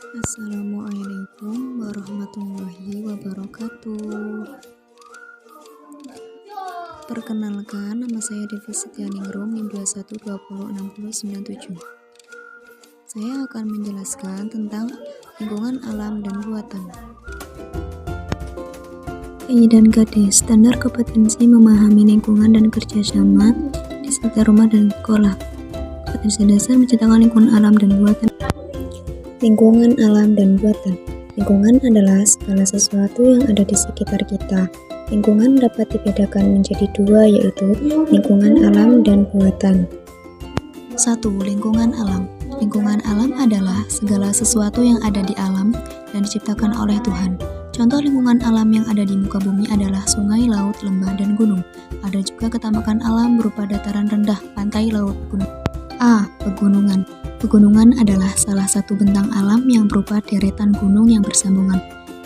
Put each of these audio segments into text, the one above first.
Assalamualaikum warahmatullahi wabarakatuh. Perkenalkan, nama saya Devi Setianingrum, NIM 21206097. Saya akan menjelaskan tentang lingkungan alam dan buatan. I dan KD, standar kompetensi memahami lingkungan dan kerjasama di sekitar rumah dan sekolah. Kompetensi dasar menciptakan lingkungan alam dan buatan. Lingkungan alam dan buatan. Lingkungan adalah segala sesuatu yang ada di sekitar kita. Lingkungan dapat dibedakan menjadi dua, yaitu lingkungan alam dan buatan. 1. Lingkungan alam. Lingkungan alam adalah segala sesuatu yang ada di alam dan diciptakan oleh Tuhan. Contoh lingkungan alam yang ada di muka bumi adalah sungai, laut, lembah, dan gunung. Ada juga ketamakan alam berupa dataran rendah, pantai, laut, gunung. A. Pegunungan. Pegunungan adalah salah satu bentang alam yang berupa deretan gunung yang bersambungan.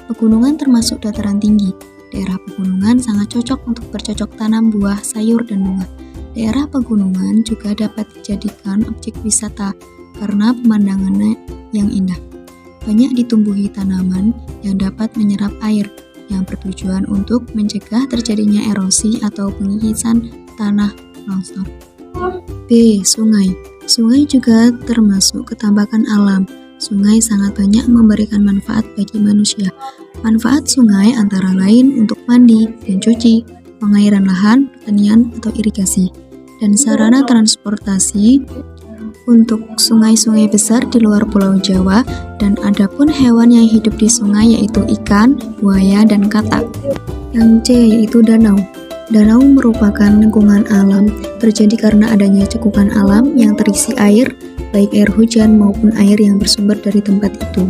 Pegunungan termasuk dataran tinggi. Daerah pegunungan sangat cocok untuk bercocok tanam buah, sayur, dan bunga. Daerah pegunungan juga dapat dijadikan objek wisata karena pemandangannya yang indah. Banyak ditumbuhi tanaman yang dapat menyerap air, yang bertujuan untuk mencegah terjadinya erosi atau pengikisan tanah longsor. B. Sungai. Sungai juga termasuk ketambakan alam. Sungai sangat banyak memberikan manfaat bagi manusia. Manfaat sungai antara lain untuk mandi dan cuci, pengairan lahan, pertanian, atau irigasi, dan sarana transportasi untuk sungai-sungai besar di luar Pulau Jawa, dan adapun hewan yang hidup di sungai yaitu ikan, buaya, dan katak. Yang C yaitu danau. Danau merupakan lingkungan alam, terjadi karena adanya cekungan alam yang terisi air, baik air hujan maupun air yang bersumber dari tempat itu,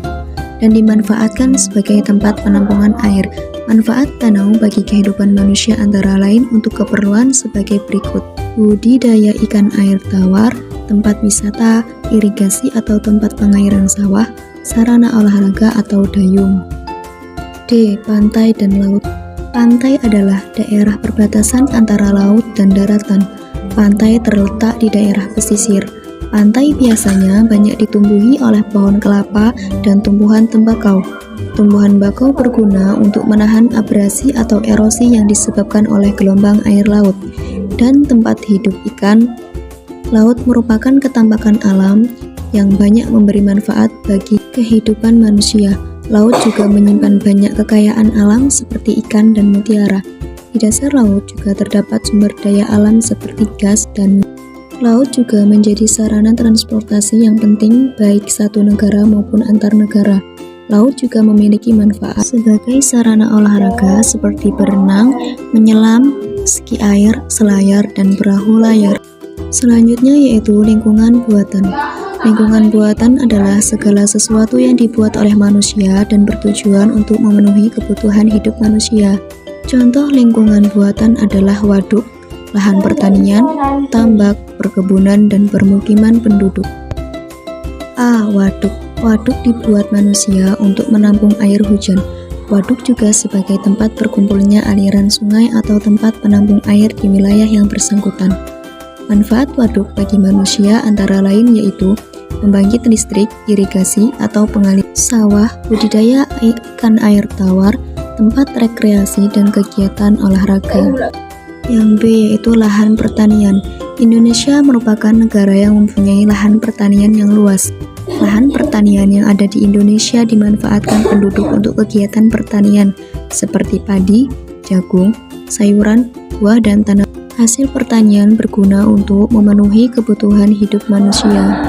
dan dimanfaatkan sebagai tempat penampungan air. Manfaat danau bagi kehidupan manusia antara lain untuk keperluan sebagai berikut: budidaya ikan air tawar, tempat wisata, irigasi atau tempat pengairan sawah, sarana olahraga atau dayung. D. Pantai dan laut. Pantai adalah daerah perbatasan antara laut dan daratan. Pantai terletak di daerah pesisir. Pantai biasanya banyak ditumbuhi oleh pohon kelapa dan tumbuhan tembakau. Tumbuhan bakau berguna untuk menahan abrasi atau erosi yang disebabkan oleh gelombang air laut, dan tempat hidup ikan. Laut merupakan ketambakan alam yang banyak memberi manfaat bagi kehidupan manusia. Laut juga menyimpan banyak kekayaan alam seperti ikan dan mutiara. Di dasar laut juga terdapat sumber daya alam seperti gas dan minyak. Laut juga menjadi sarana transportasi yang penting baik satu negara maupun antar negara. Laut juga memiliki manfaat sebagai sarana olahraga seperti berenang, menyelam, ski air, selayar, dan perahu layar. Selanjutnya yaitu lingkungan buatan. Lingkungan buatan adalah segala sesuatu yang dibuat oleh manusia dan bertujuan untuk memenuhi kebutuhan hidup manusia. Contoh lingkungan buatan adalah waduk, lahan pertanian, tambak, perkebunan, dan permukiman penduduk. A. Waduk. Waduk dibuat manusia untuk menampung air hujan. Waduk juga sebagai tempat berkumpulnya aliran sungai atau tempat penampung air di wilayah yang bersangkutan. Manfaat waduk bagi manusia antara lain yaitu pembangkit listrik, irigasi atau pengalihan sawah, budidaya ikan air tawar, tempat rekreasi, dan kegiatan olahraga. Yang B yaitu lahan pertanian. Indonesia merupakan negara yang mempunyai lahan pertanian yang luas. Lahan pertanian yang ada di Indonesia dimanfaatkan penduduk untuk kegiatan pertanian seperti padi, jagung, sayuran, buah, dan tanaman. Hasil pertanian berguna untuk memenuhi kebutuhan hidup manusia.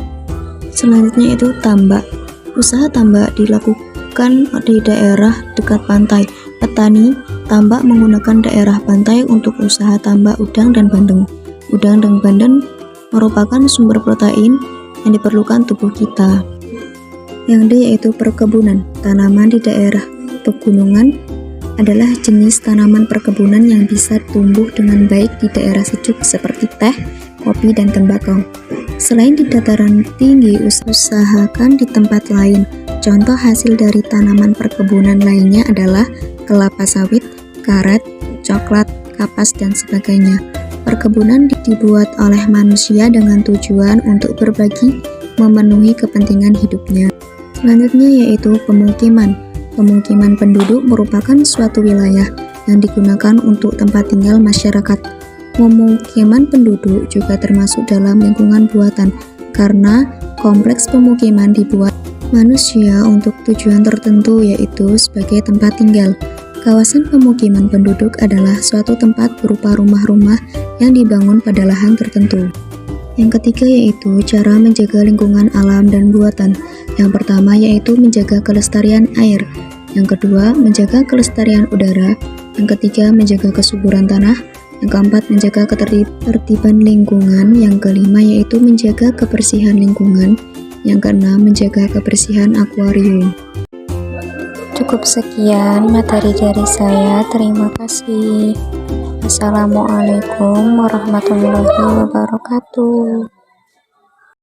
Selanjutnya itu tambak. Usaha tambak dilakukan di daerah dekat pantai. Petani tambak menggunakan daerah pantai untuk usaha tambak udang dan bandeng. Udang dan bandeng merupakan sumber protein yang diperlukan tubuh kita. Yang D yaitu perkebunan. Tanaman di daerah pegunungan adalah jenis tanaman perkebunan yang bisa tumbuh dengan baik di daerah sejuk seperti teh, kopi, dan tembakau. Selain di dataran tinggi, usahakan di tempat lain. Contoh hasil dari tanaman perkebunan lainnya adalah kelapa sawit, karet, coklat, kapas, dan sebagainya. Perkebunan dibuat oleh manusia dengan tujuan untuk berbagi, memenuhi kepentingan hidupnya. Selanjutnya yaitu pemukiman. Pemukiman penduduk merupakan suatu wilayah yang digunakan untuk tempat tinggal masyarakat. Pemukiman penduduk juga termasuk dalam lingkungan buatan karena kompleks pemukiman dibuat manusia untuk tujuan tertentu, yaitu sebagai tempat tinggal. Kawasan pemukiman penduduk adalah suatu tempat berupa rumah-rumah yang dibangun pada lahan tertentu. Yang ketiga yaitu cara menjaga lingkungan alam dan buatan. Yang pertama yaitu menjaga kelestarian air. Yang kedua, menjaga kelestarian udara. Yang ketiga, menjaga kesuburan tanah. Yang keempat, menjaga ketertiban lingkungan. Yang kelima yaitu menjaga kebersihan lingkungan. Yang keenam, menjaga kebersihan akuarium. Cukup sekian materi dari saya. Terima kasih. Assalamualaikum warahmatullahi wabarakatuh.